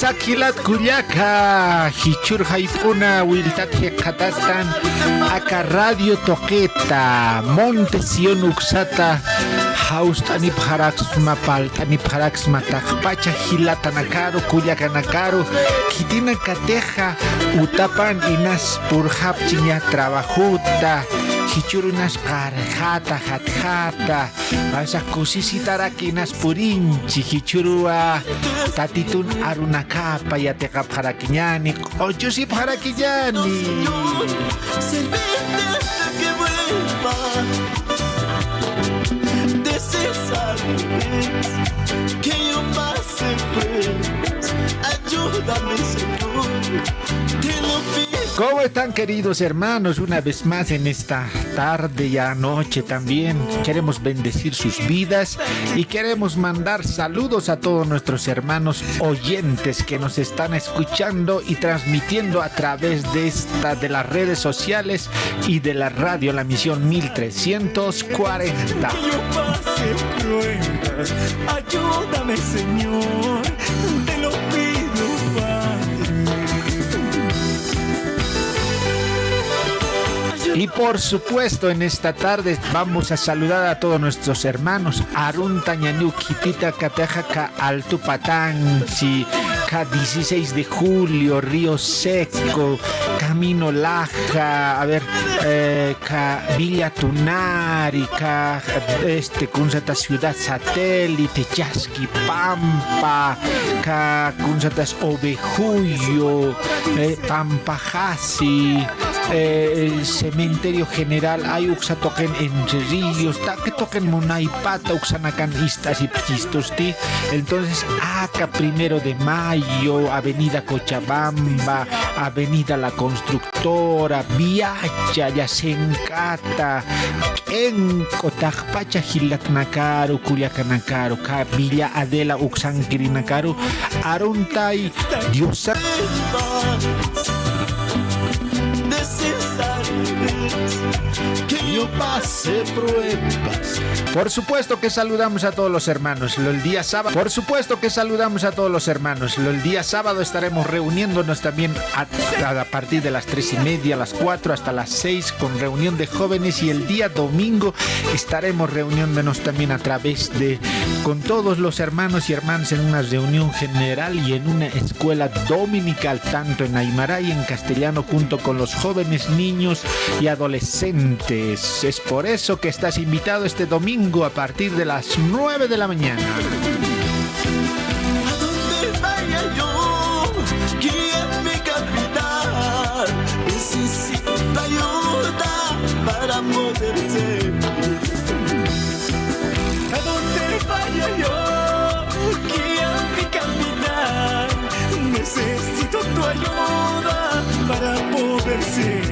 Sakilat Kuyaka, Hichur Haipuna, Wiltat Hekatastan, Aka Radio Toqueta, Montesion Uxata, Haus Tani Parax Mapal, Tani Parax Matakpacha, Hilatanakaro, Kuyakanakaro, Kitina Kateja, Utapan Inas Purhapchinya Trabajuta. Hichurunas karjata hatjata asa kusisitarakinas purinchi hichurua tatitun arunakapa yateqa pharakiñani ochusi pharakiñani que yo pase pues ayúdame Señor te lo pido. ¿Cómo están, queridos hermanos? Una vez más en esta tarde y anoche también queremos bendecir sus vidas y queremos mandar saludos a todos nuestros hermanos oyentes que nos están escuchando y transmitiendo a través de las redes sociales y de la radio, la misión 1340. Ayúdame, Señor, te lo pido, Padre. Y por supuesto, en esta tarde vamos a saludar a todos nuestros hermanos. Arun Tañaniu Kitita Kateja Alto Patanchi, 16 de julio, Río Seco, Camino Laja, Villa Tunari, Kunsata Ciudad Satélite, Chasqui Pampa, Kunsatas Ovejuyo, Pampajasi, Cementerio General, hay Uxatoquen Entre Ríos, que toquen Munaipata, Uxanacan Istas y Pistosti. Entonces, acá 1 de Mayo, Avenida Cochabamba, Avenida La Constructora, Viacha, Yasencata, en Cotajpacha, Gilatnacaro, Culiacanacaro, Villa Adela, Uxanquirinacaro, Aruntay, Diosa. Que yo pase pruebas. Por supuesto que saludamos a todos los hermanos. El día sábado, el día sábado estaremos reuniéndonos también a partir de las 3:30, a las 4 hasta las 6 con reunión de jóvenes, y el día domingo estaremos reuniéndonos también a través con todos los hermanos y hermanas en una reunión general y en una escuela dominical, tanto en aymara y en castellano, junto con los jóvenes, niños y adolescentes. Es por eso que estás invitado este domingo a partir de las 9 de la mañana. A donde vaya yo, guía mi caminar, necesito tu ayuda para poder ser. A donde vaya yo, guía mi caminar, necesito tu ayuda para poder ser.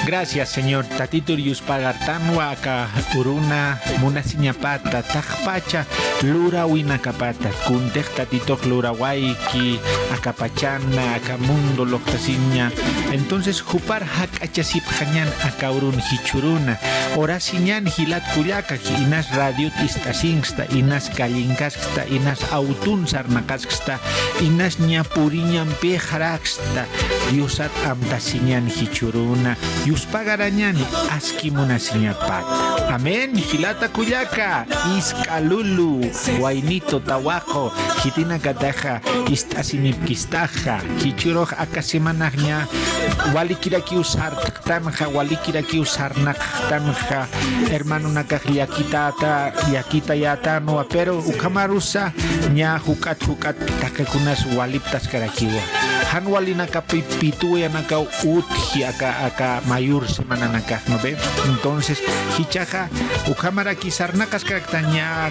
Gracias, Señor. Tatiturius pagartanwa acá uruna munasiñapata tajpacha lura winacapata kuntej tatitok lura waiki acapachana acamundo loctasiña. Entonces jupar hakachasip jañan acaurun hichuruna orasiñan hilat kullaka inas radio tistasingsta inas kallinkasta inas autun sarnakasksta inas ñapuriñan pejaraksta diosat amtasiñan hichuruna Yuspagarañani askimuna siñapata. Amén. Hilata Kuyaka, Iskalulu, Guainito Tawajo, Hitina Kataja, Istasimipkistaja, Hichuroj Akasemanajña, Walikiraki usar Tanja, Walikiraki usar Naktanja, hermano Nakajliakitata, Yakita Yatano, pero Ukamarusa, Ña Hukat Takakunas Waliptas Karakiwa. Hanwalina Kapipitu Yanaka Uthi acá mayor semana naka, ¿no ve? Entonces, hichaja, ukamara kisarnakas karaktaña,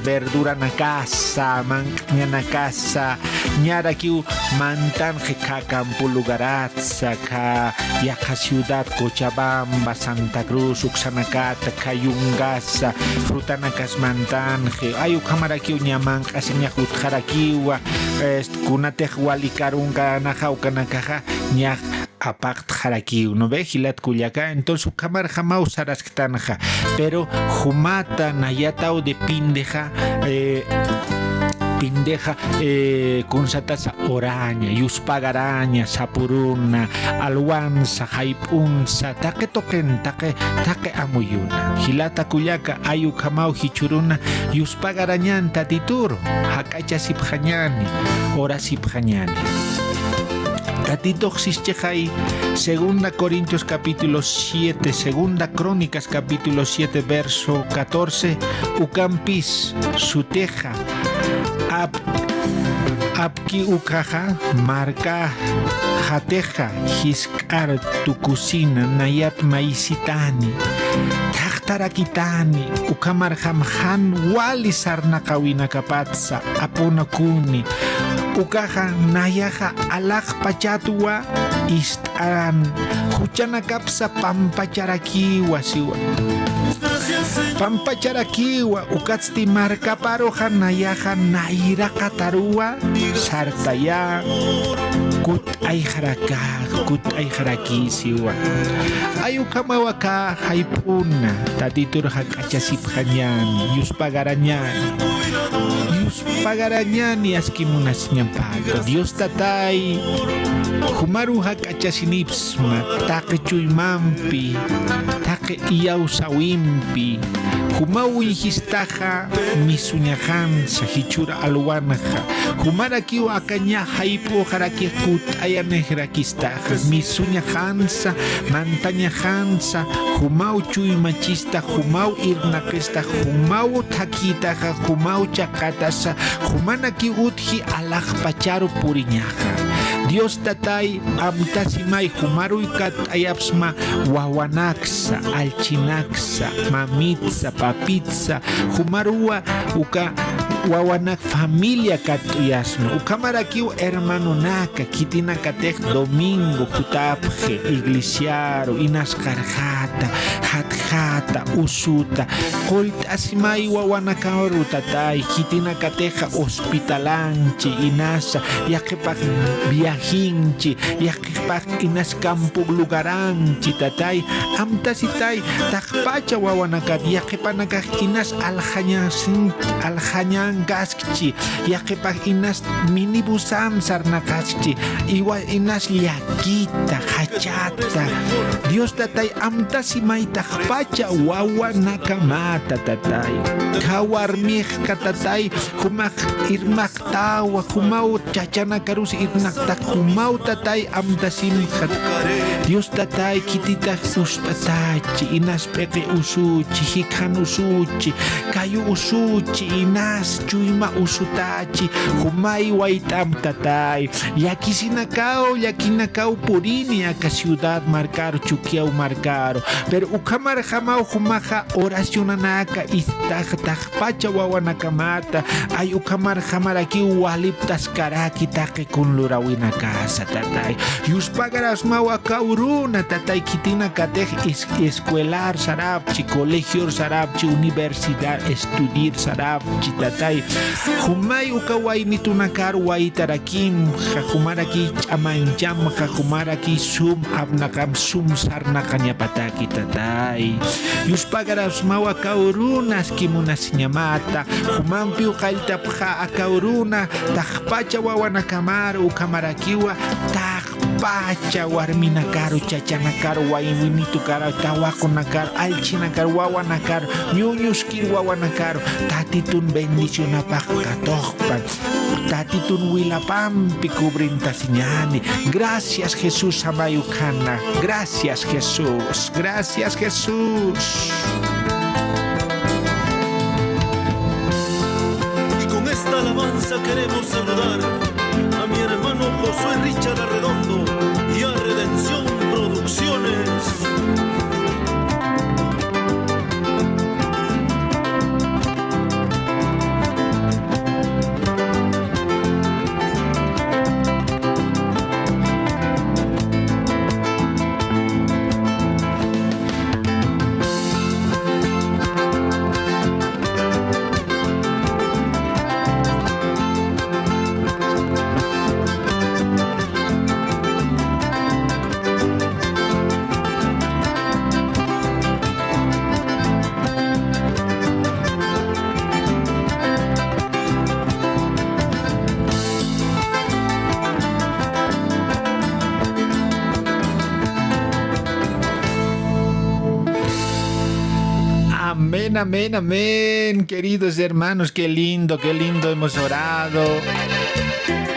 verdura na casa, manña na casa, ñara kiu mantan campo lugaratza, ka yaka ciudad Cochabamba, Santa Cruz, Uxanacata, Cayungasa, frutanakas mantan, ay ukamara kiu ñaman, aseña jutjarakiwa, kunatej walikarunga najauka nakaja, ñaj apart jaraki uno ve hilat kuyaka entonces su cámara jamás usarás tanja pero jumata nayata o de pindeja pendeja con satasa oraña, yuspagaraña, sapuruna, alwanza, haipunza, take token, take amuyuna. Hilata kuyaka ayukamau hichuruna, yuspagarañan tatituro, hakacha sipjañani, ora sipjañani. Tatito Xischejai, segunda Corintios capítulo 7, segunda Crónicas capítulo 7, verso 14, ucampis, suteja, apki ukaja, marca, jateja, hiskar tu cocina, nayat maisitani, tarakitani, ukamarhamhan, wali sarnakawina kapatsa, apuna kuni, ukaja nayaja alak pachatua istan huchana kapsa pampacharakiwa siwa pampacharakiwa ukatsti markaparoja nayaja naira katarua sartaya kut ayharaki siwa ayukamawaka haipuna tatitur hakachasipjanyani yuspagarañani pagarañani askimunas ñampato Dios tatay humaru hakachasinipsma take chuymampi take iyausawimpi humawi histaja misuñajansa hichura alwanaja humarakiwa akaña haipo jaraki kut ayanejrakistaja misuñajansa mantañajansa humau chuymachista humau irnaqista humau takitaja humau chakatasa humanaki utji alajpacharu puriñaja Dios tatay amtasimay humaruikat ayapsma wawanaksa alchinaksa mamitsa papitsa humarua uka wawanak familia katuyasma ukamarakiu hermano naka kitina katek domingo kutapje iglesiaro inaskarjata hatjata usuta kolt asimay wawanakaru tatay kitina kateja hospitalanchi inasa yakepak viajinchi yakepak inas campo lugaranchi tatay amtasitay takpacha wawanakat yakepanakaj inas aljañan gaskchi yakepak inas minibusan sarnakaschi iwa inas liakita hachata Dios tatay amtasimay takpacha wawa nakamata tatay kawarmij katatay humak irmak tawa humau chachanakarus irnaktak humau tatay amtasimkat Dios tatay kitita ustatachi inas pepe usuchi hikhan usuchi kayu usuchi inas chuyma usutachi humay waitam tatay yakinakao purini aka ciudad marcaro chukiao marcaro pero ukamar jamao humaja oracionanaka istajpacha wawanakamata ay ukamar jamaraki waliptas karaki take kun lurawina casa tatay yuspagaras mawa kauruna tatay kitina katej escuelar sarapchi colegio sarapchi universidad estudiar sarapchi tatay humay ukaway nitunakar waitarakim jajumaraki amancham jajumaraki sum abnakam sum sarnakanya pataki tatay yuspagaras mawa kaurunas kimunas nyamata humampi ukailtapja akauruna tajpacha wawanakamaru ukamarakiwa tajpacha warminakaru chachanakaru waywinitukara tawakunakaru alchinakaru wawanakaru ñuñuskir wawanakaru tatitun bendicionapaj katojpan tatitun wilapampi cubrintasiñani gracias Jesús amayukana gracias Jesús Esta alabanza queremos saludar a mi hermano Josué Richard Arredondo y a Redención Producciones. Amén, amén, amén, queridos hermanos, qué lindo hemos orado.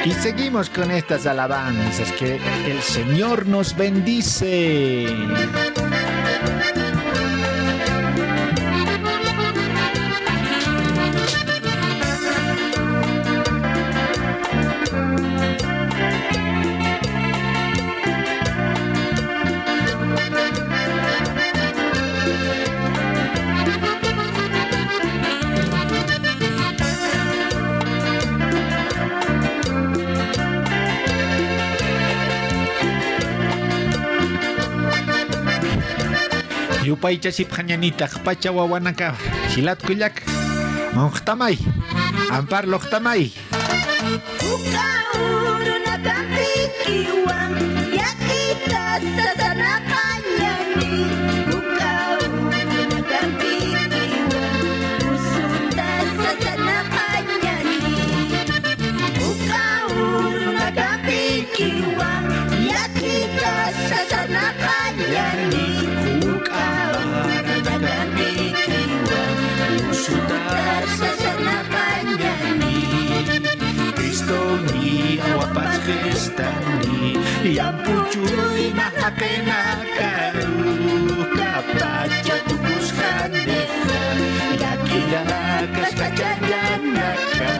Y seguimos con estas alabanzas, que el Señor nos bendice. Yupay chasip hañanita pacha wawanaka hilat kuyak onqtamay ampar loqtamay Ukauru na kampikiwan yakita sasana kanyani Ukauru na kampikiwan usuta sasana kanyani Ukauru na kampikiwan yakita sasana kanyani Kristani yang pucui mahakenakaru kapaca tukus handeha yakilakas kacayanaka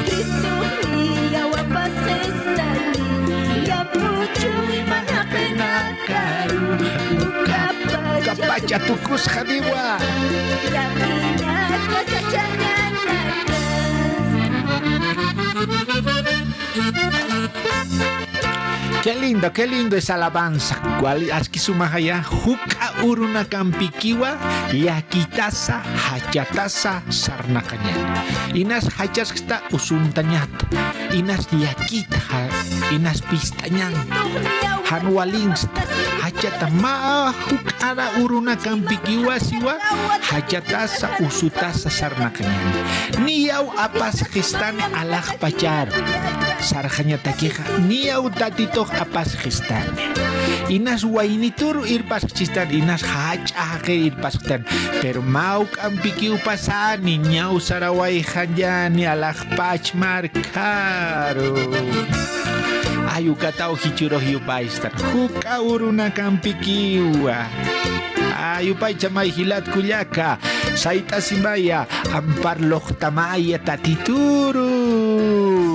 Kristoni awapas Kristani yang pucui mahakenakaru kapaca tukus hadiwa yakilakas kacayanaka Qué lindo esa alabanza. ¿Cuál aski sumahaya? Huka uruna kampikiwa yakitasa hachatasa sarnakanya. Inas hachaskta usuntanyata. Inas yakita inas pistañan. Hanwalingsta hachata ma hukara uruna kampikiwa siwa hachatasa usutasa sarnakanya. Niyau apas kistan alah pacar. Sarjanya takiha niyau tatito apas kistan. Inas wainitur irpas kistan inas hachake irpas kistan. Pero mau kampikiu pasani nyau sarawai hanjani alah pach markaro. Ayu katau hichuro hiu paistan. Huka uruna kampikiwa. Ayu pai chamay hilat kuyaka. Saita simbaya ampar loktamaya tatituru.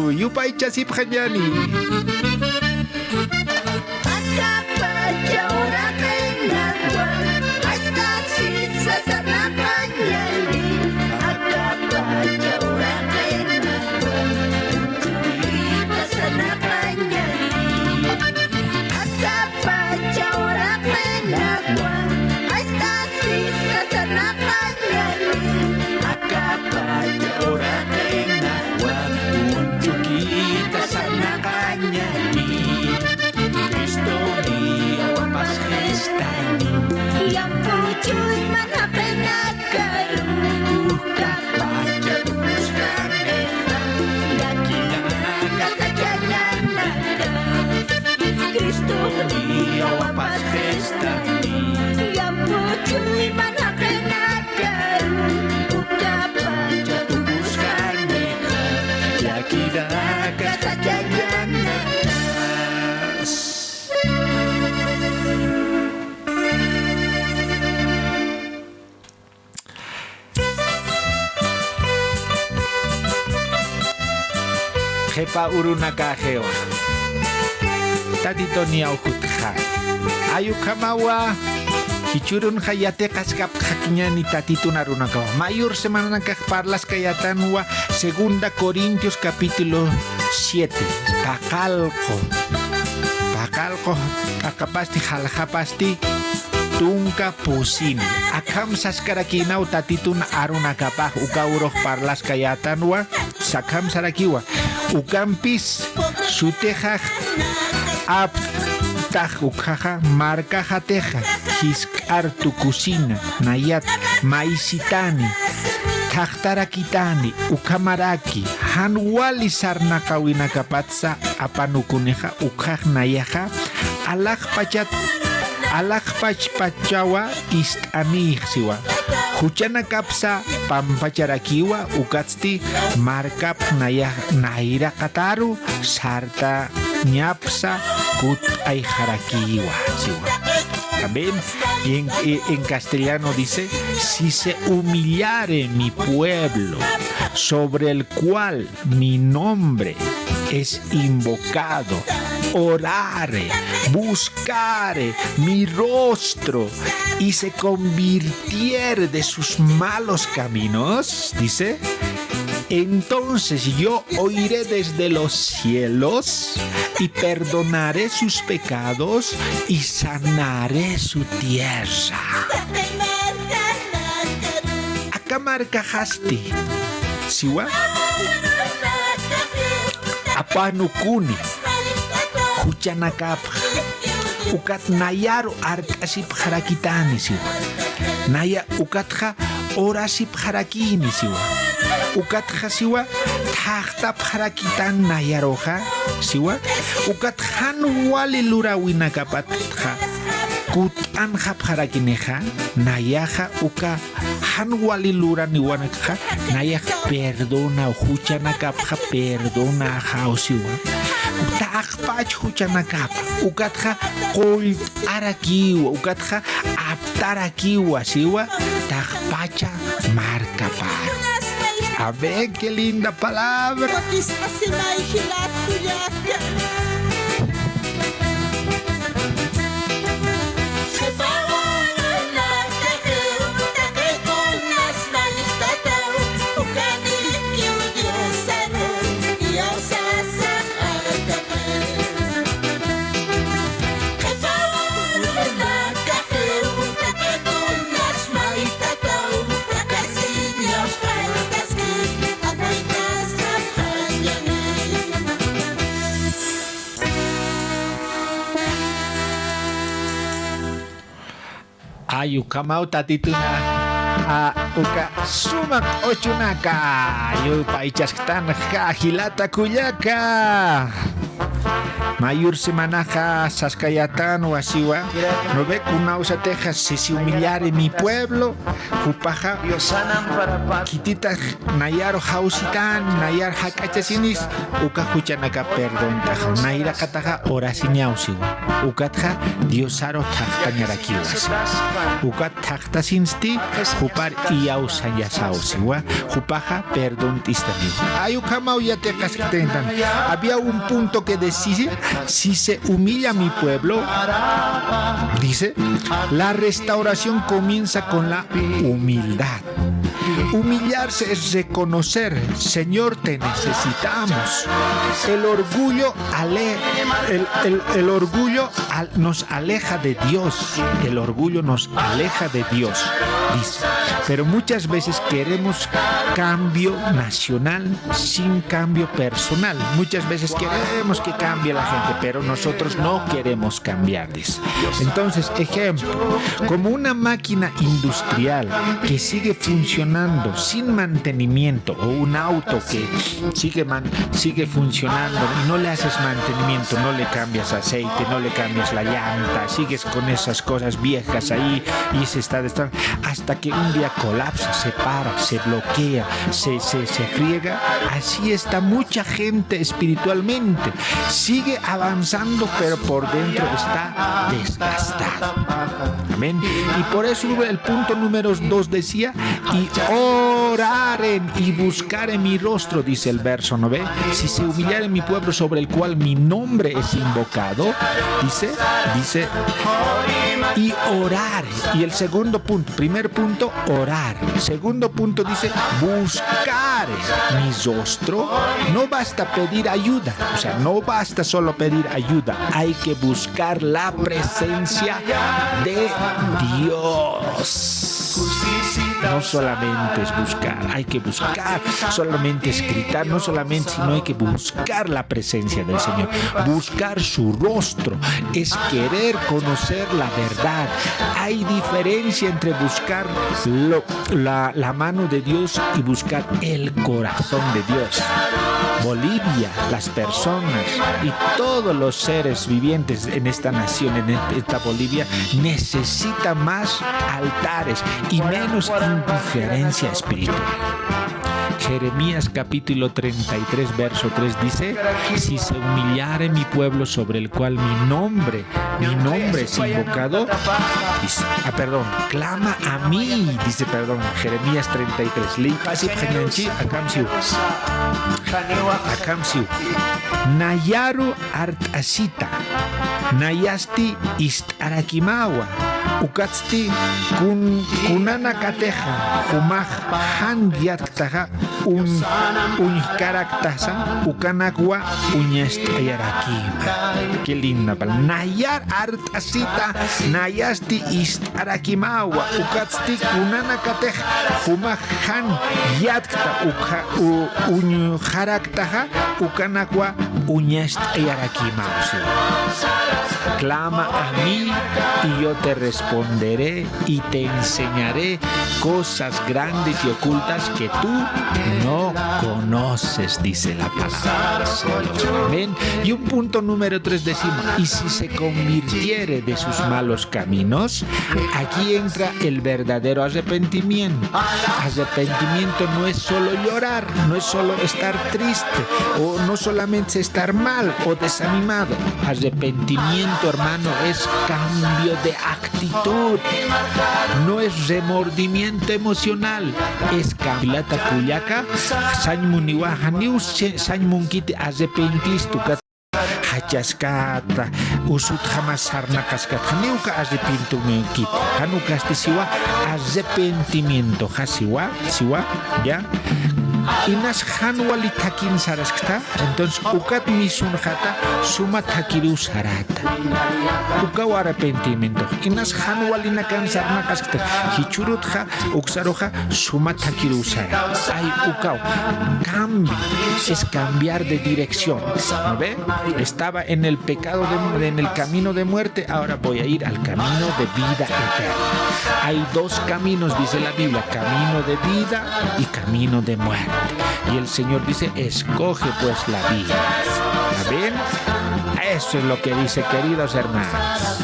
Yupay chasip hanyani. Hepa uruna kaheo. Tatito niya ukutha. Ayukamawa. Hichurun hayate kaskap hakinya ni tatito narunakawa. Mayor semana parlas kayatanwa. Segunda Corintios capítulo 7. Pakalko. Akapasti halhapasti. Tungka pusini. Akam saskarakinau tatitun arunakapah ukauroh parlas kayatanwa. Sakam sarakiwa. Ukampis sutejaj aptaj ukaja marcajateja hiskar tu cocina nayat maisitani tajtarakitani ukamaraki hanwali sarnakawinakapatsa apanukuneja ukaj nayaja alaj pachpachawa istanij siwa Huchana kapsa pampacharakiwa ukatsti markap naira kataru sarta ñapsa kut ay jarakiwa. También en castellano dice, si se humillare mi pueblo, sobre el cual mi nombre es invocado, orare, buscare mi rostro y se convirtiere de sus malos caminos, dice, entonces yo oiré desde los cielos y perdonaré sus pecados y sanaré su tierra. Acá marca Hasti, siwa, apanukuni, huchanakap, ukat nayaru arkasip harakitani siwa, naya ukatja orasip harakini siwa. Ukatja siwa tahta harakitan nayaroja siwa ukatjan wali lurawina kapatja kutan hap harakineja nayaja uka han wali lura niwanakja nayaj perdona huchanakapja perdona ja siwa takpach huchanakap ukatja kol arakiwa ukatja aptarakiwa siwa takpacha markapar. A ver, qué linda palabra. Ayu kamau tatituna uka sumak ochunaka ayu paichastan hilata kuyaka mayur semanaja saskayatan wasiwa no ve kunausa tejas si humillare mi pueblo upaja kitita nayaro hausitan nayar hakachasinis uka huchanaka perdón taja naira kataja orasiñausiwa ukatja diosaro tajtañarakiwas ukat tajtasinsti upar iyausayasausiwa upaja perdón tistami ayukamau ya te casquetentan había un punto que decía si se humilla mi pueblo, dice, la restauración comienza con la humildad. Humillarse es reconocer, Señor, te necesitamos. El orgullo, nos aleja de Dios. El orgullo nos aleja de Dios, dice. Pero muchas veces queremos cambio nacional sin cambio personal. Muchas veces queremos que cambie la gente, pero nosotros no queremos cambiar, dice. Entonces, ejemplo, como una máquina industrial que sigue funcionando sin mantenimiento o un auto que sigue funcionando y no le haces mantenimiento, no le cambias aceite, no le cambias la llanta, sigues con esas cosas viejas ahí y se está destruyendo hasta que un día colapsa, se para, se bloquea, se friega. Así está mucha gente espiritualmente, sigue avanzando pero por dentro está desgastado. Amén. Y por eso el punto número 2 decía, y oraren y buscaren mi rostro, dice el verso 9. Si se humillare mi pueblo sobre el cual mi nombre es invocado, dice, y orar. Y el segundo punto, primer punto, orar. Segundo punto dice, buscar mi rostro. No basta pedir ayuda, o sea, no basta solo pedir ayuda, hay que buscar la presencia de Dios. No solamente es buscar, hay que buscar, solamente es gritar, no solamente, sino hay que buscar la presencia del Señor, buscar su rostro, es querer conocer la verdad. Hay diferencia entre buscar la mano de Dios y buscar el corazón de Dios. Bolivia, las personas y todos los seres vivientes en esta nación, en esta Bolivia, necesitan más altares y menos gran diferencia espiritual. Jeremías capítulo 33 verso 3 dice: si se humillare mi pueblo sobre el cual mi nombre es invocado, clama a mí, dice, Jeremías 33. Leí pasip genyanchi akamsiu. Nayaru artasita, nayasti istarakimawa, ukatsti kunana kateja, humaj handiaktaja, un karaktasa, ukanakwa uñest ayarakima. Qué linda palabra. Nayar artasita, nayasti istarakimawa, ukatsti kunana kateja, humaj handiakta, uñ karaktaja, ukanakwa uñest ayarakima. Clama a mí y yo te responderé y te enseñaré cosas grandes y ocultas que tú no conoces, dice la palabra del Señor. Amén. Y un punto número 3 decimos: y si se convirtiere de sus malos caminos, aquí entra el verdadero arrepentimiento. Arrepentimiento no es solo llorar, no es solo estar triste, o no solamente estar mal o desanimado. Arrepentimiento, hermano, es cambio de actitud, no es remordimiento emocional, es cambilata cuyaca, sañmuniwahaniu, sañmunkiti arrepentistu hachaskata, usut jamás sarnakaskat, haniuka arrepentimiento, hanukasti siwa arrepentimiento, hasiwa, ya. Inas hanwali takin saraskta, entonces ukat misun jata suma takiru sarata. Ukaw arrepentimiento. Inas hanwali nakan sarnakaskta, hichurutja uksaroja suma takiru sarata. Ay ukaw, cambio, es cambiar de dirección. ¿No ve? Estaba en el pecado, en el camino de muerte, ahora voy a ir al camino de vida eterna. Hay dos caminos, dice la Biblia: camino de vida y camino de muerte. Y el Señor dice: escoge pues la vida. ¿La ven? Eso es lo que dice, queridos hermanos.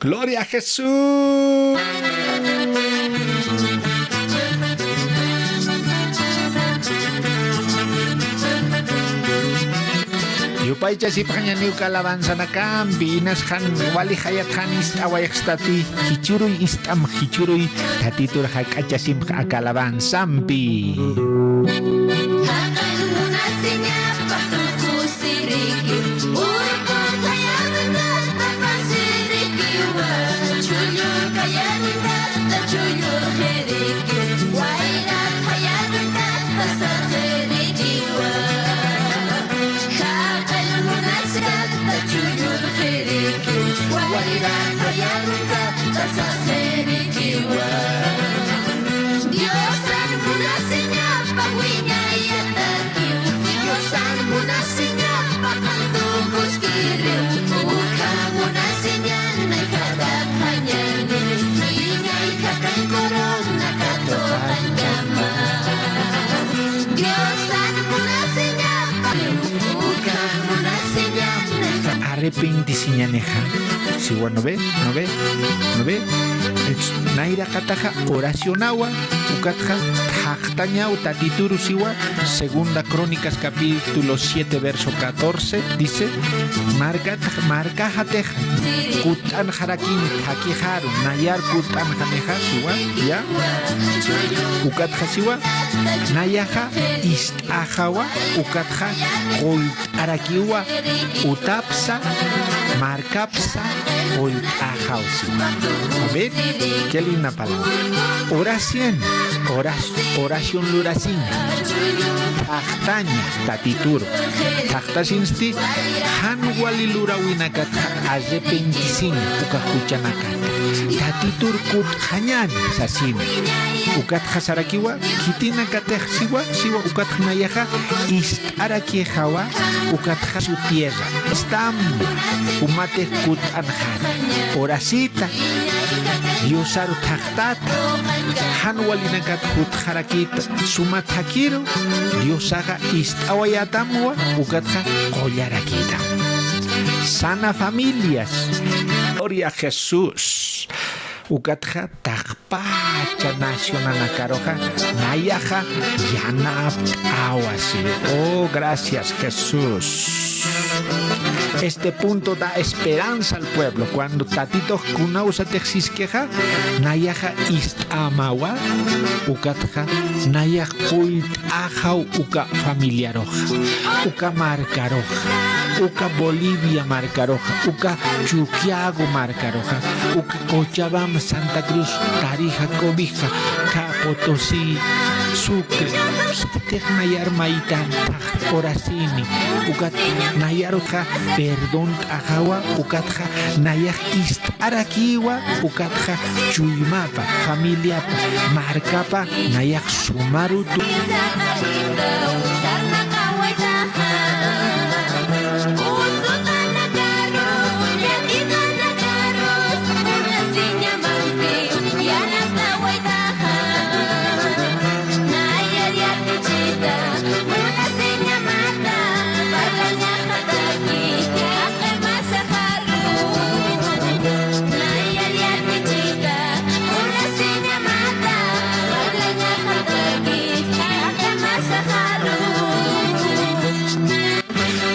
¡Gloria a Jesús! Yupaycha sipaña niuka alabanza nakam binas han wali hayat han istawayakstati hichuruy istam hichuruy tatitur hakacha simka akalabanzampi. Arrepentisiña neja. Si no ve. Naira kataja oracionawa, ukatja tajtaña utatituru siwa. Segunda Crónicas capítulo 7 verso 14 dice: marca jateja kutan jarakin takijaru nayar kutan janeja siwa, ya ukatja siwa nayaja istajawa ukatja kolt arakiwa utapsa Marcapsa ol ajausi. A ver, qué linda palabra. Oración, oración luracín. Tachtaña, tatituro. Tachtasinsti, hanwali lurawinakat arrepentisin ukahuchanakat. Tatitur kut hanyan sasin. Ukat hasarakiwa, kitina katej siwa ukat nayaja, ist arakiejawa, ukat hasu tierra. Estambo, umate kut anjar. Orasita, Diosaru tachtata, hanwalinakat kut harakita, sumatakiro, Diosaga ist awayatamwa, ukatja kollarakita. Sana familias, gloria a Jesús. Ukatja takpacha nacional nakaroja, nayaja yanap awasi. Oh, gracias Jesús. Este punto da esperanza al pueblo. Cuando tatitos kunausa texisqueja, nayaja ist amawa, ukatja, nayaj ult ajau uka familiaroja, uka marcaroja, uka Bolivia marcaroja, uka Chuquiago marcaroja, uka Cochabamba, Santa Cruz, Tarija, Cobija, Potosí, Sucre, Kitej nayar maitan, Orasini, ukat nayaroja, perdón ajawa, ukatja nayaj ist arakiwa, ukatja Chuymapa, familia marcapa, nayaj sumarutu.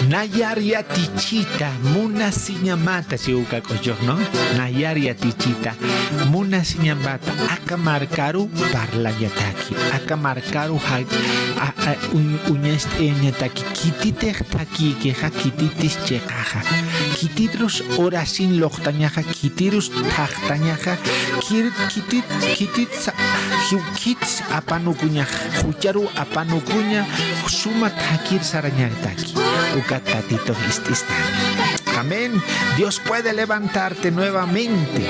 Nayaria tichita, muna siñamata, si uka koyoh, ¿no? Nayaria tichita, muna siñamata, aka marcaru parla yataki, aka marcaru uñest eñataki, kititech taki queja, kititis checaja, kititros orasin lochtañaja, kitirus tachtañaja, kits apanukuña, jucharu apanukuña, suma takir sarañataki. Tatito amén. Dios puede levantarte nuevamente.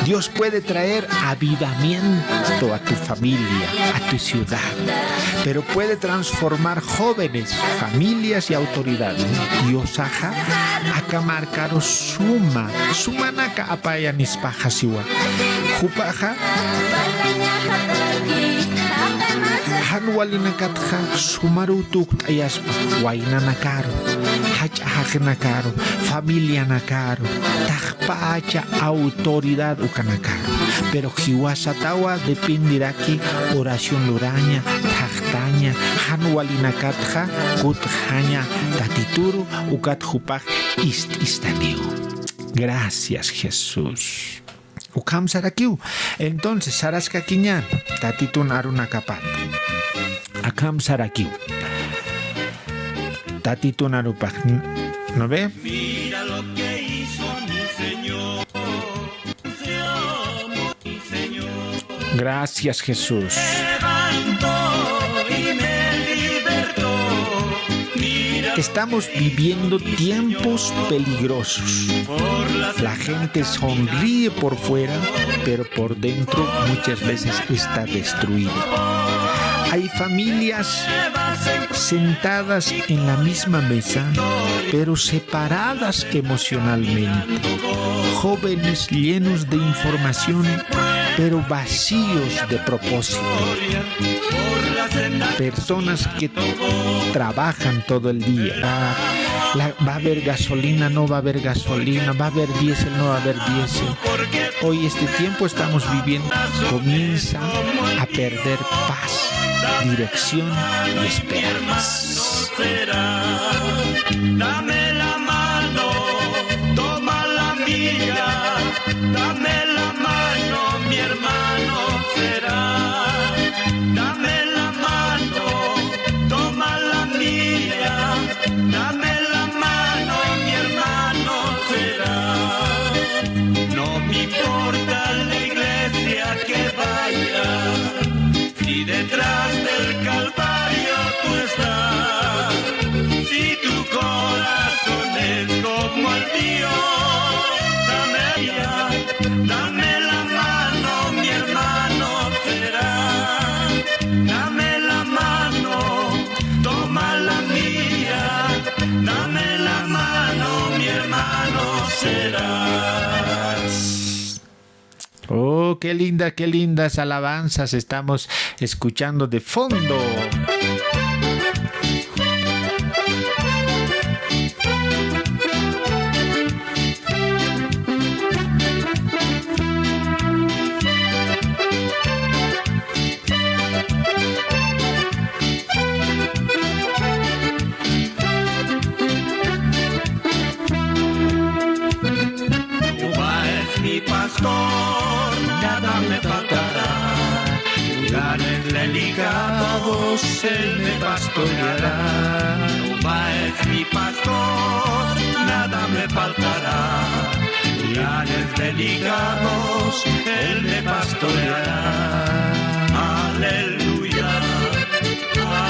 Dios puede traer avivamiento a tu familia, a tu ciudad. Pero puede transformar jóvenes, familias y autoridades. Dios aja, acá marcaros suma naka apaya nispaja siwa. Jupaja. Hanwalinakatja sumarutuk ayaspa waina nakaro hach nakaro familia nakaro tajpacha autoridad ukanakaro pero jiwasatawa dependerá que oración luraña tajtaña hanwalinakatja kutjaña tatituru ukat jupaj istanio. Gracias Jesús. Ukam sarakiu. Entonces saraska kiñan tatitun aruna kapat. Akam sarakiu. Tatitun arupak. ¿No ve? Mira lo que hizo mi Señor. Te amo, mi Señor. Gracias Jesús. Estamos viviendo tiempos peligrosos. La gente sonríe por fuera, pero por dentro muchas veces está destruida. Hay familias sentadas en la misma mesa, pero separadas emocionalmente. Jóvenes llenos de información, pero vacíos de propósito. Personas que trabajan todo el día. Va a haber gasolina, no va a haber gasolina, va a haber diésel, no va a haber diésel. Hoy este tiempo estamos viviendo, comienza a perder paz, dirección y esperanza. Dame la mano, toma la mía, dame la mano, mi hermano será. Dame la mano, toma la mía, dame la mano, mi hermano Dame la mano, mi hermano será. Dame la mano, toma la mía. Dame la mano, mi hermano serás. Oh, qué lindas alabanzas estamos escuchando de fondo. Nada me faltará, lugares delicados Él me pastoreará. Jehová es mi pastor, nada me faltará, lugares delicados Él me pastoreará. Aleluya,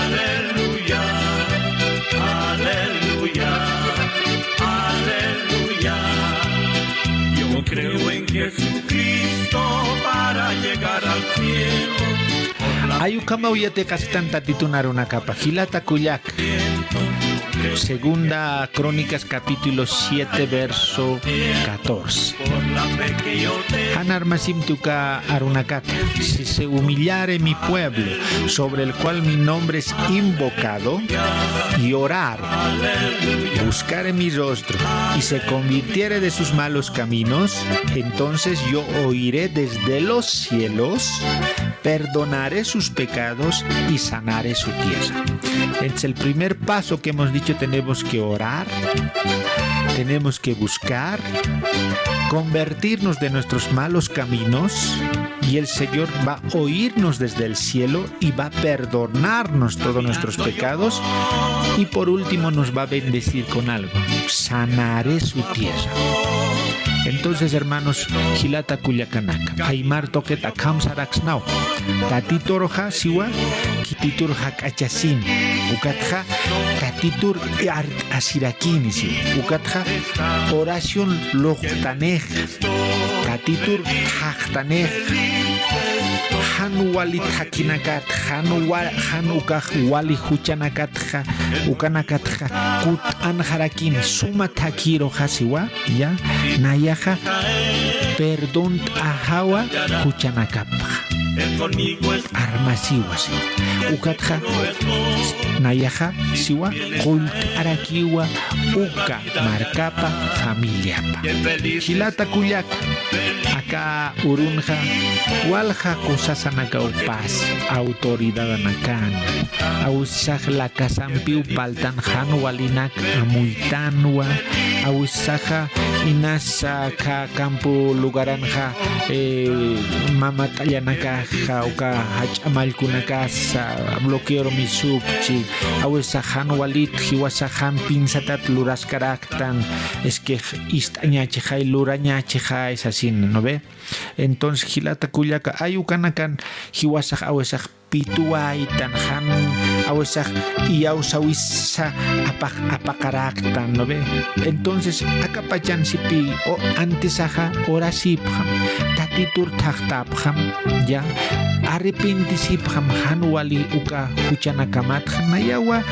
aleluya, aleluya, aleluya. Yo creo en Jesucristo para llegar al cielo. Ayukama uyate kasitanta titunar capa. Hilata kuyak. Segunda Crónicas capítulo 7 verso 14. Hanarmasim tuka arunakata. Si se humillare mi pueblo, sobre el cual mi nombre es invocado, y orar, buscare mi rostro, y se convirtiere de sus malos caminos, entonces yo oiré desde los cielos, perdonaré sus pecados y sanaré su tierra. Es el primer paso que hemos dicho. Tenemos que orar, tenemos que buscar, convertirnos de nuestros malos caminos, y el Señor va a oírnos desde el cielo y va a perdonarnos todos nuestros pecados, y por último nos va a bendecir con algo: sanaré su tierra. Entonces, hermanos, Hilata Kuyakanaka, Aymar Toqueta Kamsaraxnao, Tatitoroja Siwa, Kititur Hakachasin, Ukatja, Tatitur Asirakinisi, Ukatja, oración Lojtanej, Tatitur Hachtanej, Hanuwali Takinakat, Hanukaj Wali Huchanakatja, Ukanakatja, Kut Anharakin, Suma Takiro Hasiwa, ya, Nayaja, perdón Ahawa, Huchanakapja. Armasiwas Ukatja Nayaja Siwa Kult Arakiwa Uka Marcapa Familiapa Hilata Kuyak Acá Urunja Walja Kusasanaka Upas Autoridad Anakan Ausaj la Casampiu Paltan Hanwalinak Amuitanwa Ausaja Inasa Ka Campo Lugaranja Mamatayanaka Jauka Hachamalkunaka bloqueoro misukchi Awesajan Walit Hiwasajan Pinzatat Luraskaraktan es que Istañachejai Lurañachejai es así, ¿no ve? Entonces Hilata Kuyaka Ayukanakan Hiwasaj Awesaj Pituay Tanjan Awesaj y Ausawisa Apakaraktan, ¿no ve? Entonces Akapachan Sipi o antes aja ora sipjam Tatitur Tachtapjam ya arrepentisipjam Hanwali Uka Huchanakamat Nayawa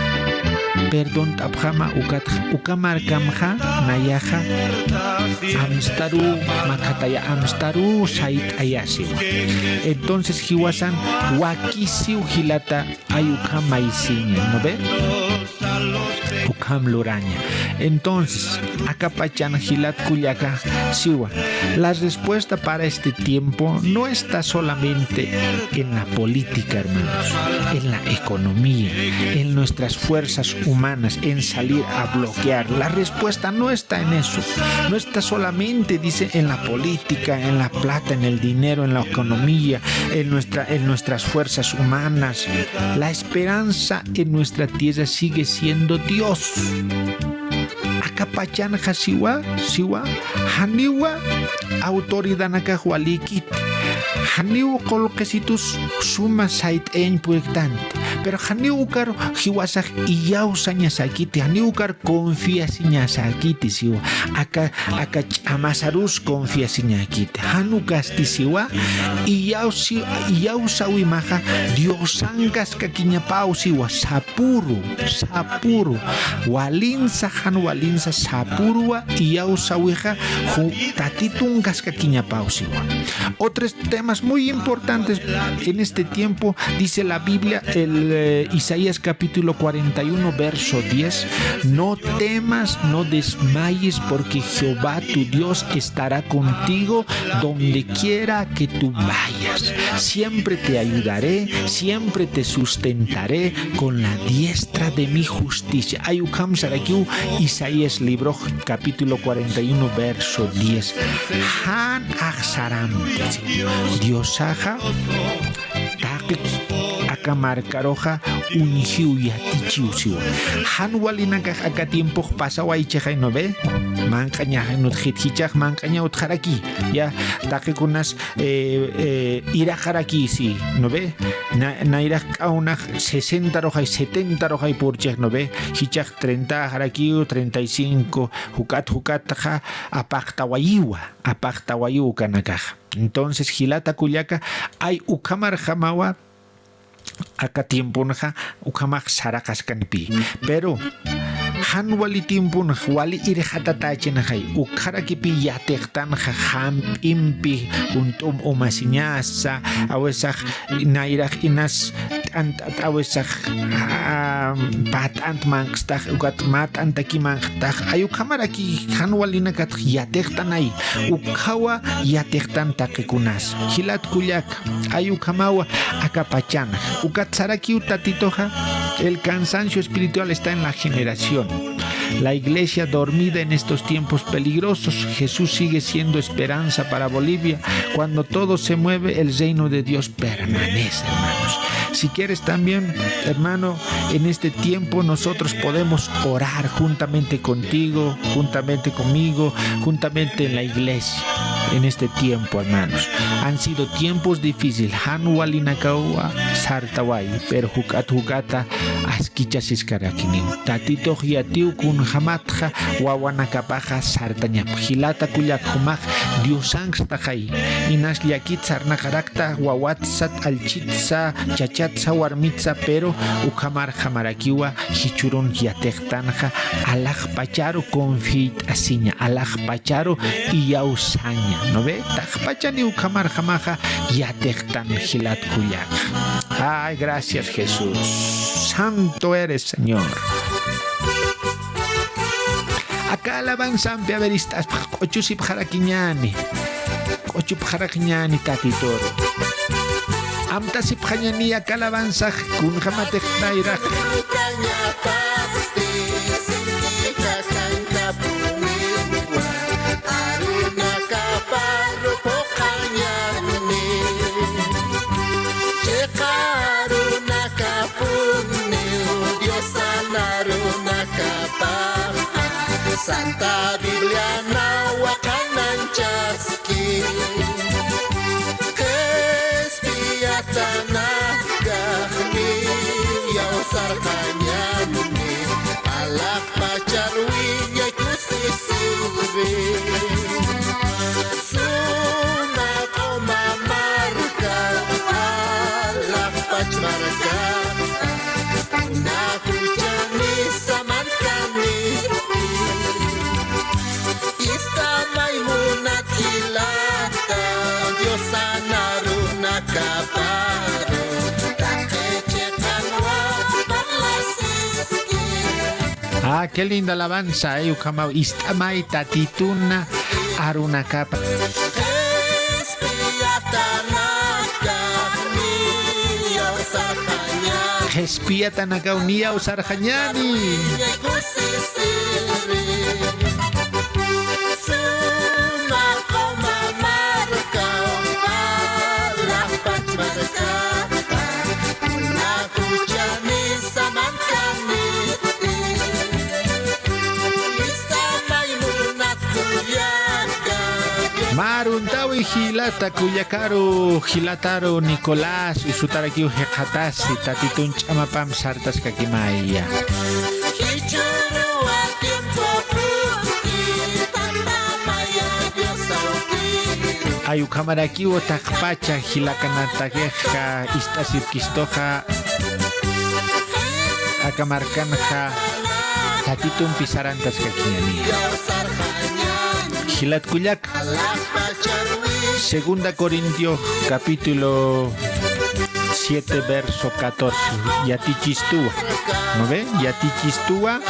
perdón tapjama ukamarkamja nayaja amstaru makataya amstaru sait ayasiwa. Entonces hiwasan wakisiu hilata ayukama isiña, ¿no ve? Ukam luraña. Entonces akapachan hilat kuyaka siwa. La respuesta para este tiempo no está solamente en la política, hermanos, en la economía, en nuestras fuerzas humanas, en salir a bloquear. La respuesta no está en eso. No está solamente, dice, en la política, en la plata, en el dinero, en la economía, en nuestras fuerzas humanas. La esperanza en nuestra tierra sigue siendo Dios. Akapachan siwa haniwa autoridad nakahualikit Haniu kolkesitus suma sait en puertant. Pero haniu kar hiwasak iyau saña sakiti. Haniu kar confía siña sakiti siwa. Aka amasarus confía siña kiti. Hanu kasti siwa iyau sawi maha Dios angkas kakinya pau siwa sapuru walinsa sapurua iyau sawiha tatitungas kakinya pau siwa. Otros temas muy importantes en este tiempo, dice la Biblia, Isaías capítulo 41, verso 10, no temas, no desmayes, porque Jehová tu Dios estará contigo donde quiera que tú vayas. Siempre te ayudaré, siempre te sustentaré con la diestra de mi justicia. Ayukam Sarakiu, Isaías libro capítulo 41, verso 10. Han Aksaram, Dios aja, akamarkaroja unhiu yatichiusiwa. Han walinaka aka tiempo pasawa ichejai no ve. Mancaña no hithichaj mancaña utjaraki. Ya takikunas irajaraki si no ve. Na iraj kauna 60 rojai 70 rojai por chej no ve. Hichaj 30 jaraki 35 hukat ja apaktawayiwa kanakaj. Entonces Gilata Cuyaca hay ukamar jamawa acá tiempo naja ukamar sarakas kanpi. Pero han wali tiempo wali irejatatache najay ukarakipi yatektan ham impi untum umasiñasa awesaj nairaj inas awesaj patant mangstaj ukat mat antaki mangstaj ayukamar aquí han wali nakat yatektan ay ukawa yatektan takekunas hilat kuyak ayukamawa akapachan ukat saraki utatitoja. El cansancio espiritual está en la generación. La iglesia dormida en estos tiempos peligrosos. Jesús sigue siendo esperanza para Bolivia. Cuando todo se mueve, el reino de Dios permanece, hermanos. Si quieres también, hermano, en este tiempo nosotros podemos orar juntamente contigo, juntamente conmigo, juntamente en la iglesia. En este tiempo, hermanos, han sido tiempos difíciles. Hanualinakawa sartawai, pero hukata askichas iskarakini. Tatito hiatiu kun hamatja wawanakapaja sartañap. Hilata kuyak humaj diosangstahai. Inas liakit sarnakarakta wawatsat alchitsa chachatsa warmitsa, pero ukamar hamarakiwa hichurun yatektanja alaj pacharo confit asiña alaj pacharo y yausaña. ¿No ve? Tajpachani ukamar jamaja yatektan hilat kuyak. Ay, gracias Jesús. Santo eres, Señor. Acá alabanzan pe averistas ochusip jaraquiñani. Ochup jaraquiñani tatitoro. Amtasip jañani acá alabanza kun jamatek nairaj. Santa Biblia nawakan chaski Kespiatana gahmi Yau sarkanyani Alak pacarwinya kusisiri Sunak omamarka Alak pacarka Naku jani samankani Kilata Dios sanaruna kaparo Takechekanwa parlasiski. Ah, qué linda alabanza, ukamau istamay tatituna aruna kapa. Gespiatanaka unia usarjañani. Maruntawi Gilata Kuyakaru Gilataro Nicolás y Sutarakiu Hekatasi Tatitun Chamapam Sartas Kakimaya. Hichurua tiempo puti, tandamaya diosauki. Ayukamarakiu Takpacha Gilakanatakeja Istasir Kistoja Akamarkanja Tatitun Pisarantas Kakiani. Gilat Kuyak. Segunda Corintios capítulo 7 verso 14. Yatichistúa. ¿No ve? Yatichistúa.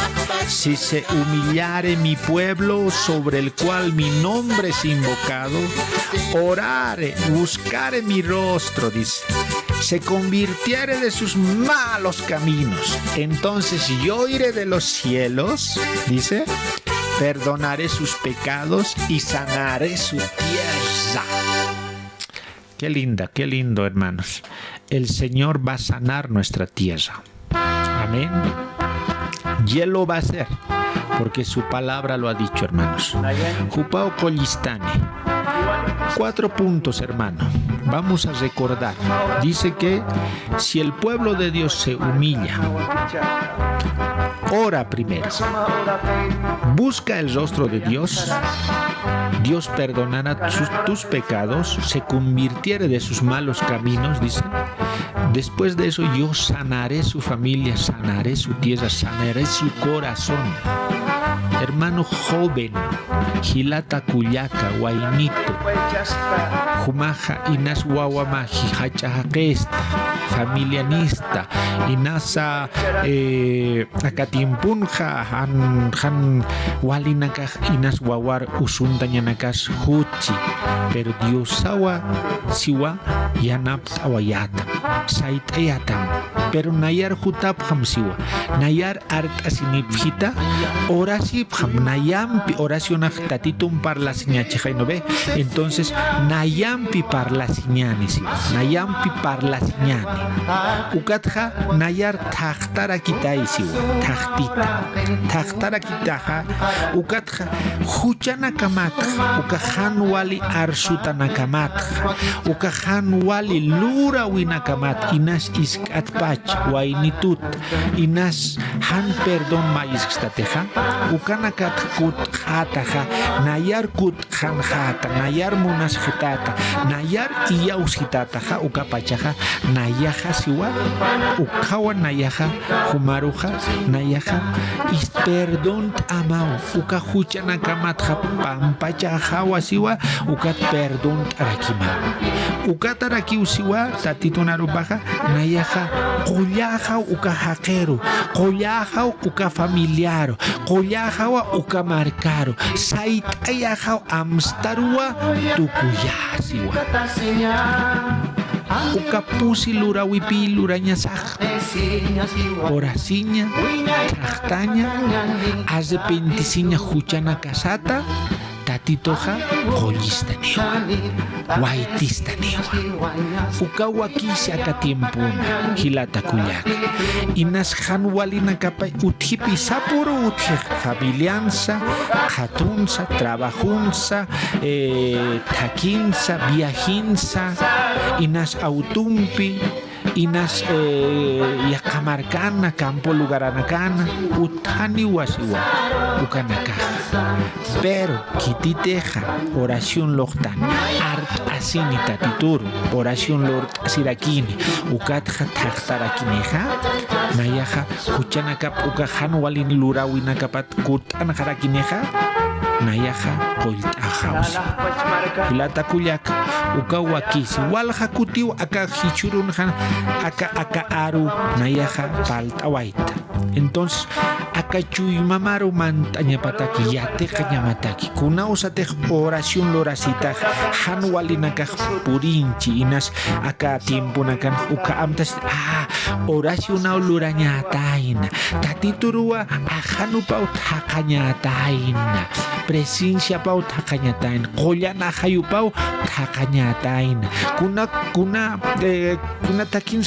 Si se humillare mi pueblo sobre el cual mi nombre es invocado, orare, buscare mi rostro, dice, se convirtiere de sus malos caminos, entonces yo iré de los cielos, dice, perdonaré sus pecados y sanaré su tierra. Qué linda, qué lindo, hermanos. El Señor va a sanar nuestra tierra. Amén. Y Él lo va a hacer, porque su palabra lo ha dicho, hermanos. Jupao Collistane. 4 puntos, hermano. Vamos a recordar. Dice que si el pueblo de Dios se humilla, ora primero, busca el rostro de Dios, Dios perdonará tus pecados, se convirtiere de sus malos caminos, dice. Después de eso yo sanaré su familia, sanaré su tierra, sanaré su corazón. Hermano joven, Gilata Cuyaca, Guainito, Jumaja Inas Guawamaji, Hachajaquesta, familianista, Inasa Akatimpunja, Han Walinaka, Inas Guawar, Usuntañanakas, Huchi, pero Diosawa, Siwa, Yanap Awayata, Sait Eyatam, pero Nayar Hutapam Siwa, Nayar Art Asinipjita, Orasi Nayampi, oración tatitum parla siñachi, ¿no ve? Entonces, Nayampi parla siñani, Nayampi parla siñani. Ukatja, Nayar tachtara kitaisi, tachtara kitaja, Ukatja, Huchana kamatja, Ukahan wali arsutana kamatja, Ukahan wali lura winakamat, Inas iskatpach, Wainitut, Inas han perdón maiskateja, Ukanakat kut hataja, Nayar kut han hata, Nayar munas hitata, Nayar iyaus hitataja, Ukapachaja, Nayaja siwa, Ukawa Nayaja, Humaruja, Nayaja, is perdón amau, Ukahucha nakamatja, Pampachaja wasiwa, Ukat perdón arakima. Ukataraki usiwa, Tatitunarubaja, Nayaja, Koyaja ukahaquero, Koyaja ukafamiliaro, Koyaja uka marcaro, Sait ayaja amstarua, Tukuyasiwa. Ukapusi lura wipi luraña saj, Orasiña, Trachtaña, Hace pentisiña Huchana casata, Tatitoja, Collistanewa, Guaitistanewa, Ukawakisi akatiempuna, Gilata Cuyac, Inas Hanwalina Capa, Utipi Sapuro, Utje, familianza, Jatunza, Trabajunza, Taquinza, Viajinza, Inas Autumpi, Inas Yakamarcana, Campo Lugaranacana, Utani Wasiwa, Ukanaka. Pero kititeja, oración lortan, art asini tatitur, oración lord sirakini, ukatja tachtarakineja, nayaja, huchanakap, ukahan walin lurawinakapat kutanjarakineja, nayaja, koiltajausi. Hilata kuyak, ukawakisi, walja kutiu, aka hichurunjan, aka aru, nayaja, paltawaita. Entonces, acá chuy mamaru mantaña pataki yate kañamataki kuna usate oración lorasita hanwalinaka purinchi inas acá tiempo nakan uka amtas oración luraña taina tatiturua ahanu paut hakaña taina presencia paut hakaña taina kollana hayu paut hakaña taina kuna takin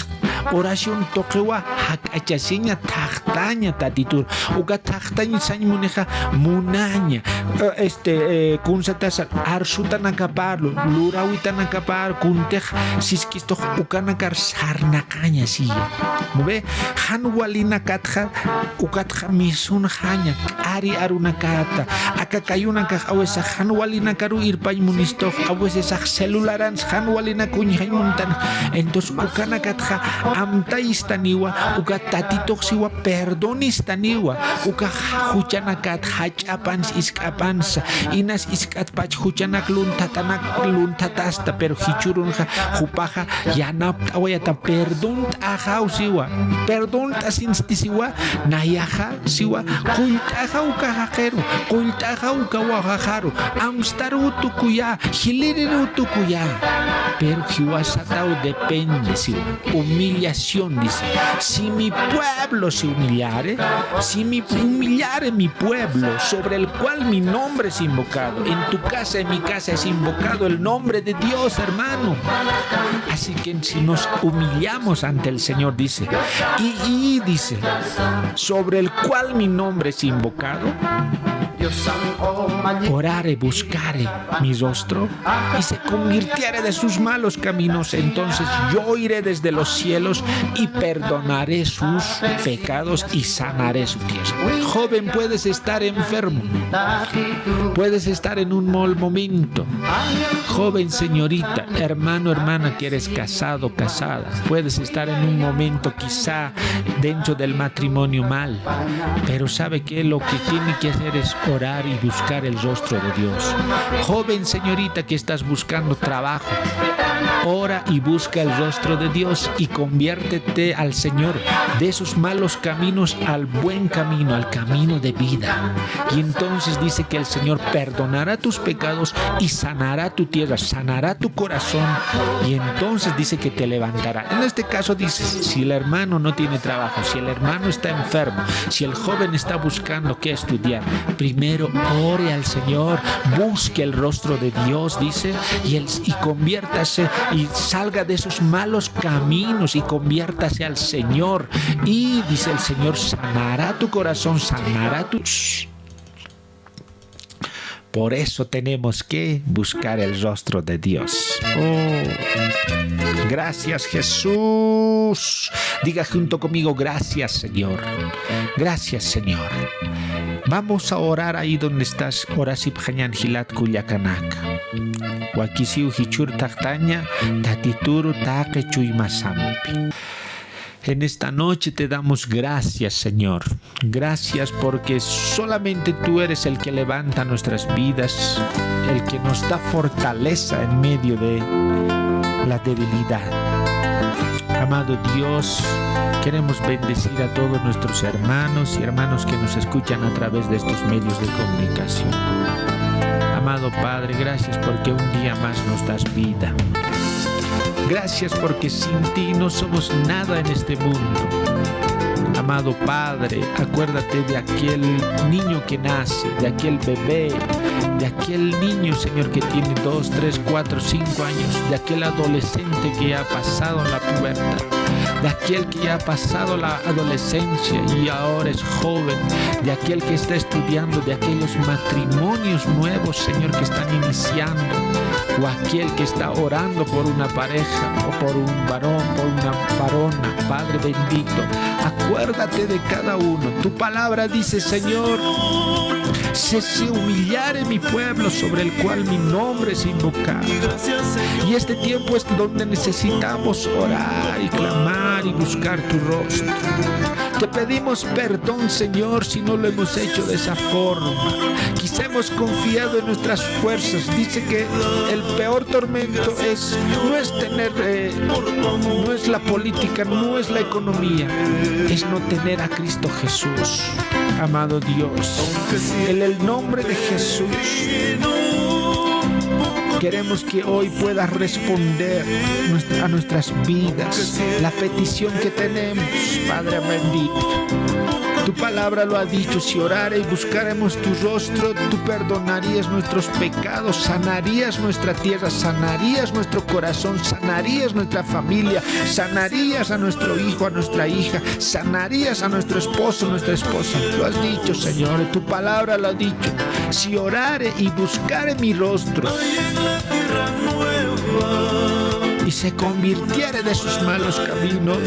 oración toquewa hakachasiña taqtaña tatitur uka taqtaña sañmuneja munaña kunsatas arshutanakaparlo lurawitanakapar kuntej siskisto ukanakar sarnakaña siya ¿no ve? Hanwalina katja ukatja misun haña ari arunakata akakayuna kaj awesa hanwalina karu irpay munisto awesa celularan hanwalina kuñhaymuntan entonces ukanakatja amtaistaniwa ukatatitoxiwa perdonistaniwa uka huchanakat hachapans iskapans inas iskatpach huchanak luntatasta pero hichurunja hupaja yanapta awayata perdón ajausiwa perdón tasinstisiwa nayaja siwa kultaja ukajajero kultaja ukawajajaru amstaru tukuya hiliriru tukuya pero hiwasatao depende siwa humillación dice si mi pueblo se humillare si humillare mi pueblo sobre el cual mi nombre es invocado en tu casa en mi casa es invocado el nombre de Dios hermano así que si nos humillamos ante el Señor dice y dice sobre el cual mi nombre es invocado orare, buscare mi rostro y se convirtiere de sus malos caminos, entonces yo iré desde los cielos y perdonaré sus pecados y sanaré su tierra. Joven, puedes estar enfermo, puedes estar en un mal momento. Joven, señorita, hermano, hermana, que eres casado, casada, puedes estar en un momento quizá dentro del matrimonio mal, pero sabe que lo que tiene que hacer es orar y buscar el rostro de Dios. Joven, señorita, que estás buscando trabajo, ora y busca el rostro de Dios y conviértete al Señor de esos malos caminos al buen camino, al camino de vida. Y entonces dice que el Señor perdonará tus pecados y sanará tu tierra, sanará tu corazón, y entonces dice que te levantará. En este caso dice, si el hermano no tiene trabajo, si el hermano está enfermo, si el joven está buscando qué estudiar, primero ore al Señor, busque el rostro de Dios, dice, y conviértase y salga de esos malos caminos y conviértase al Señor. Y dice el Señor, sanará tu corazón, sanará tu... Por eso tenemos que buscar el rostro de Dios. Oh, gracias, Jesús. Diga junto conmigo, gracias, Señor. Gracias, Señor. Vamos a orar ahí donde estás. Orasip Hañan Hilat Kuyakanaka. Wakisiu Hichur Taktaña, Tatituru Take Chuymasampi. En esta noche te damos gracias, Señor. Gracias porque solamente tú eres el que levanta nuestras vidas, el que nos da fortaleza en medio de la debilidad. Amado Dios, queremos bendecir a todos nuestros hermanos y hermanas que nos escuchan a través de estos medios de comunicación. Amado Padre, gracias porque un día más nos das vida. Gracias porque sin ti no somos nada en este mundo. Amado Padre, acuérdate de aquel niño que nace, de aquel bebé, de aquel niño, Señor, que tiene 2, 3, 4, 5 años, de aquel adolescente que ha pasado la pubertad, de aquel que ya ha pasado la adolescencia y ahora es joven, de aquel que está estudiando, de aquellos matrimonios nuevos, Señor, que están iniciando, o aquel que está orando por una pareja o por un varón, por una varona. Padre bendito, acuérdate de cada uno. Tu palabra dice, Señor, si se humillare mi pueblo sobre el cual mi nombre es invocado. Y este tiempo es donde necesitamos orar y clamar y buscar tu rostro. Te pedimos perdón, Señor, si no lo hemos hecho de esa forma. Quizá hemos confiado en nuestras fuerzas. Dice que el peor tormento no es la política, no es la economía, es no tener a Cristo Jesús. Amado Dios, en el nombre de Jesús, queremos que hoy puedas responder a nuestras vidas la petición que tenemos, Padre bendito. Tu palabra lo ha dicho, si orare y buscaremos tu rostro, tú perdonarías nuestros pecados, sanarías nuestra tierra, sanarías nuestro corazón, sanarías nuestra familia, sanarías a nuestro hijo, a nuestra hija, sanarías a nuestro esposo, nuestra esposa. Lo has dicho, Señor, tu palabra lo ha dicho. Si orare y buscare mi rostro y se convirtiere de sus malos caminos,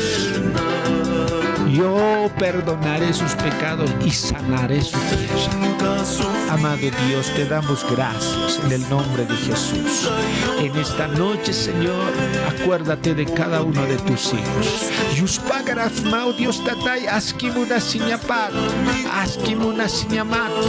yo perdonaré sus pecados y sanaré su tierra. Amado Dios, te damos gracias en el nombre de Jesús. En esta noche, Señor, acuérdate de cada uno de tus hijos. Yuspagaraf mau Dios tatay askimuna siñapat, askimuna siñamata.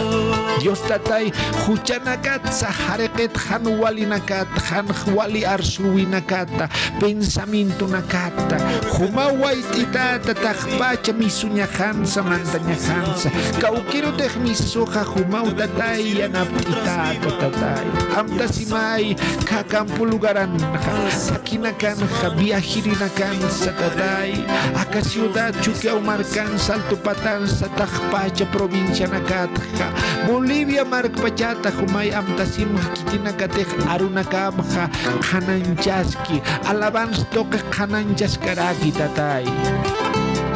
Dios tatay huchanakat sahareket hanwalinakat, hanwali arsuinakata, pensamiento nakata, humawait itata takpacha misuñajansa mantañajansa, kaukiro tej misuja humau tatay yanaptitata tatay. Amta simay kakampulugaran, sakinakan viajirinakan sa tatay. Acá ciudad Chuquiau Marcan, Salto Patán, Satajpacha, provincia Nakatja, Bolivia, Marcpachata, Humay, Amtasim, Kitinacatej, Arunacamja, Hananchaski, Alabanz Toca, Hananchaskaraki, Tatay.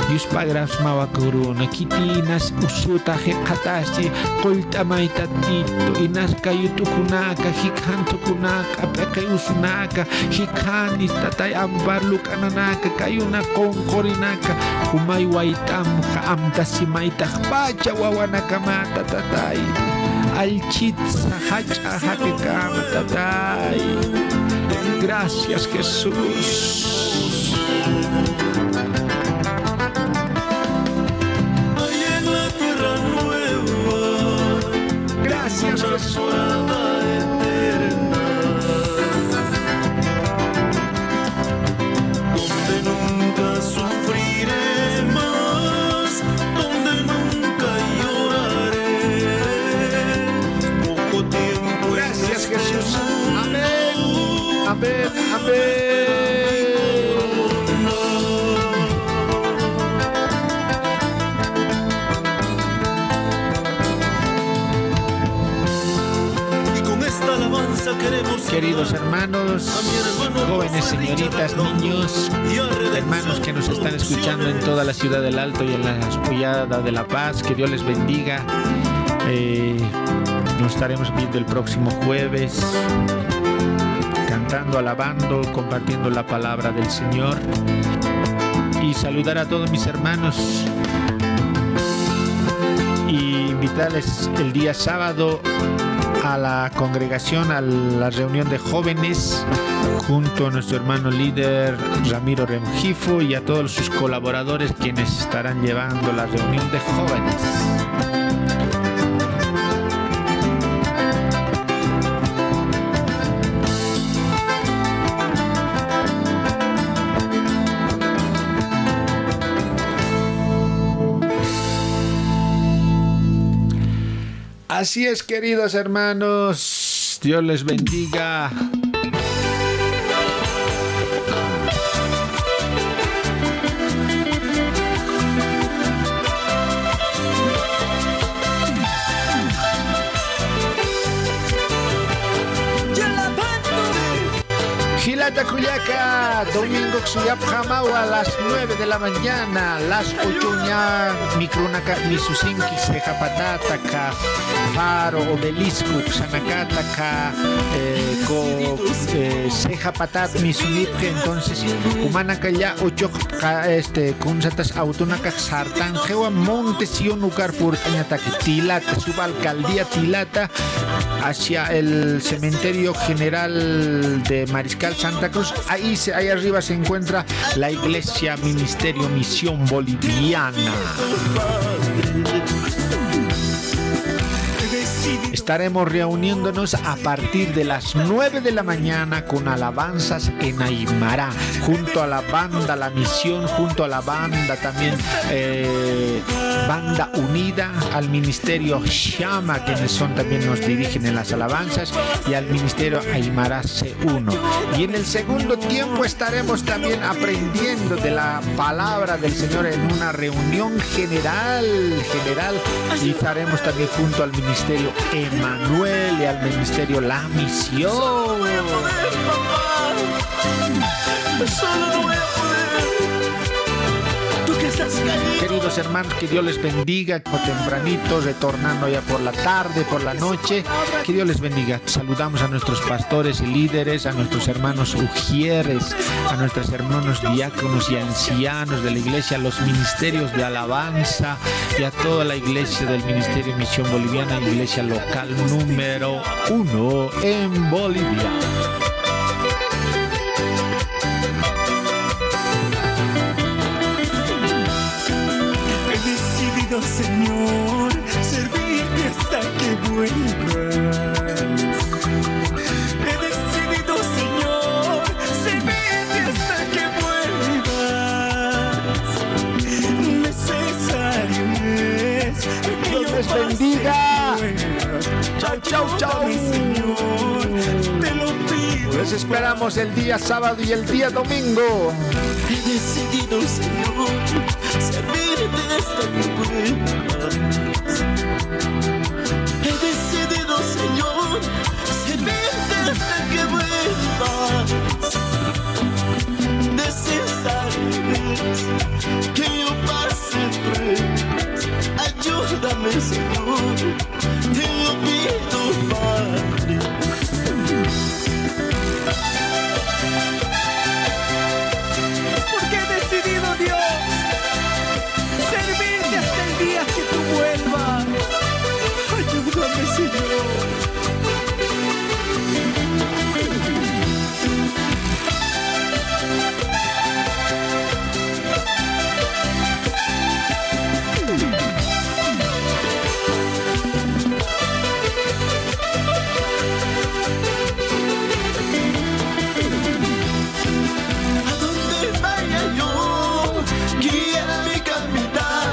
Dios pagras mawakuruna, kitinas usuta hekatasi, koltamay tatito, inas kayutukunaka, hikhantukunaka, peke usunaka, hikhanis tatay ambarluk ananaka, kayuna konkorinaka, humay waitamka, amtasimay takpacha wawanakamata tatay, alchitsa hacha hakekama tatay. Gracias, Jesús. Gracias, Jesús. Donde nunca sufriré más, donde nunca lloraré. Poco tiempo. Gracias, Jesús. Amén. Amén. Amén. Queridos hermanos, jóvenes, señoritas, niños, hermanos que nos están escuchando en toda la ciudad del Alto y en la Hoyada de La Paz, que Dios les bendiga. Nos estaremos viendo el próximo jueves, cantando, alabando, compartiendo la palabra del Señor. Y saludar a todos mis hermanos y invitarles el día sábado a la congregación, a la reunión de jóvenes, junto a nuestro hermano líder Ramiro Rengifo y a todos sus colaboradores, quienes estarán llevando la reunión de jóvenes. Así es, queridos hermanos, Dios les bendiga. Gilata Cuyaca, domingo Xuyapjamau a las 9 de la mañana, las 8 ya micronaca misusinki sejapatata ka faro obelisco xanacata ka sejapatat misunipje. Entonces humanaka ya 8 con satas autonaka sartan jewa montesion lugar por tañataki Tilata, subalcaldía Tilata, hacia el cementerio general de Mariscal Santa Cruz. Ahí arriba se encuentra la Iglesia Ministerio Misión Boliviana. Estaremos reuniéndonos a partir de las 9 de la mañana con alabanzas en Aymara, junto a la banda La Misión, junto a la banda también Banda Unida, al Ministerio Shama, quienes son también nos dirigen en las alabanzas, y al Ministerio Aymara C1. Y en el segundo tiempo estaremos también aprendiendo de la palabra del Señor en una reunión general, y estaremos también junto al Ministerio Emanuel y al Ministerio La Misión. Solo no voy a poder. Tú que estás caído. Queridos hermanos, que Dios les bendiga, como tempranito, retornando ya por la tarde, por la noche. Que Dios les bendiga. Saludamos a nuestros pastores y líderes, a nuestros hermanos ujieres, a nuestros hermanos diáconos y ancianos de la iglesia, a los ministerios de alabanza y a toda la iglesia del Ministerio Misión Boliviana, iglesia local número 1 en Bolivia. Señor, servirte hasta que vuelvas. He decidido, Señor, servirte hasta que vuelvas. Necesario es que Dios yo les pase bendiga. Chau, chau, chau. Señor, te lo pido. Les esperamos el día sábado y el día domingo. He decidido, Señor, servirte hasta que vuelvas. He decidido, Señor, servirte hasta que vuelvas.